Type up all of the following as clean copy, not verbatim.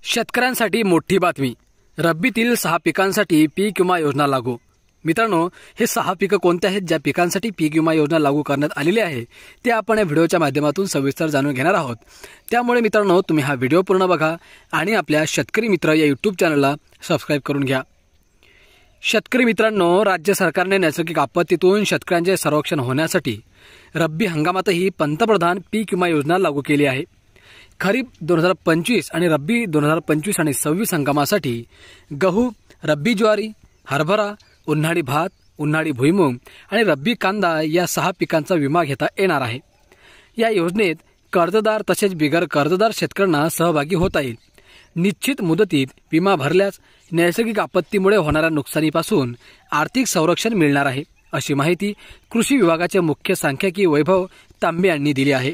शेतकऱ्यांसाठी मोठी बातमी। रब्बीतील 6 पिकांसाठी पीक विमा योजना लागू। मित्रांनो, हे 6 पिकं कोणते आहेत ज्या पिकांसाठी पीक विमा योजना लागू करण्यात आलेली आहे ते आपण या व्हिडिओच्या माध्यमातून सविस्तर जाणून घेणार आहोत। त्यामुळे मित्रांनो, तुम्ही हा व्हिडिओ पूर्ण बघा आणि आपल्या शेतकरी मित्र या YouTube चॅनलला सबस्क्राइब करून घ्या। शेतकरी मित्रांनो, राज्य सरकारने नैसर्गिक आपत्तीतून शेतकऱ्यांचे संरक्षण होण्यासाठी रब्बी हंगामातही पंतप्रधान पीक विमा योजना लागू केली आहे। खरीप 2025 आणि रब्बी 2025 आणि 26 हंगामासाठी गहू, रब्बी ज्वारी, हरभरा, उन्हाळी भात, उन्हाळी भुईमूग आणि रब्बी कांदा या 6 पिकांचा विमा घेता येणार आहे। या योजनेत कर्जदार तसेच बिगर कर्जदार शेतकऱ्यांना सहभागी होता येईल। निश्चित मुदतीत विमा भरल्यास नैसर्गिक आपत्तीमुळे होणाऱ्या नुकसानीपासून आर्थिक संरक्षण मिळणार आहे, अशी माहिती कृषी विभागाचे मुख्य सांख्यिकी वैभव तांबे यांनी दिली आहे।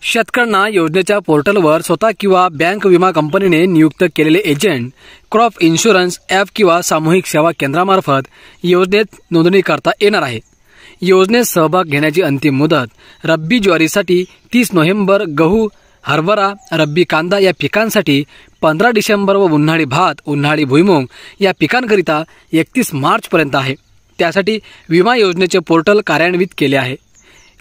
शेतकऱ्यांना योजनेच्या पोर्टलवर स्वतः किंवा बँक विमा कंपनीने नियुक्त केलेले एजंट, क्रॉप इन्शुरन्स ॲप किंवा सामूहिक सेवा केंद्रामार्फत योजनेत नोंदणी करता येणार आहे। योजनेत सहभाग घेण्याची अंतिम मुदत रब्बी ज्वारीसाठी 30 नोव्हेंबर, गहू, हरभरा, रब्बी कांदा या पिकांसाठी 15 डिसेंबर व उन्हाळी भात, उन्हाळी भुईमूग या पिकांकरिता 31 मार्च पर्यंत आहे। त्यासाठी विमा योजनेचे पोर्टल कार्यान्वित केले आहे।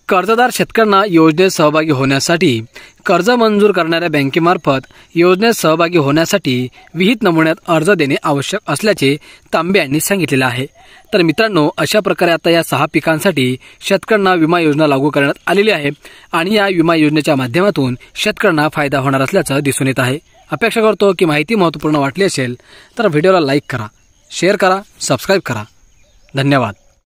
कर्जदार शेतकऱ्यांना योजनेत सहभागी होण्यासाठी कर्ज मंजूर करणाऱ्या बँकेमार्फत योजनेत सहभागी होण्यासाठी विहित नमुन्यात अर्ज देणे आवश्यक असल्याचे तांबे यांनी सांगितलेले आहे। तर मित्रांनो, अशा प्रकारे आता या 6 पिकांसाठी शेतकऱ्यांना विमा योजना लागू करण्यात आलेली आहे आणि या विमा योजनेच्या माध्यमातून शेतकऱ्यांना फायदा होणार असल्याचं दिसून येत आहे। अपेक्षा करतो की माहिती महत्त्वपूर्ण वाटली असेल तर व्हिडिओला लाईक करा, शेअर करा, सबस्क्राइब करा। धन्यवाद।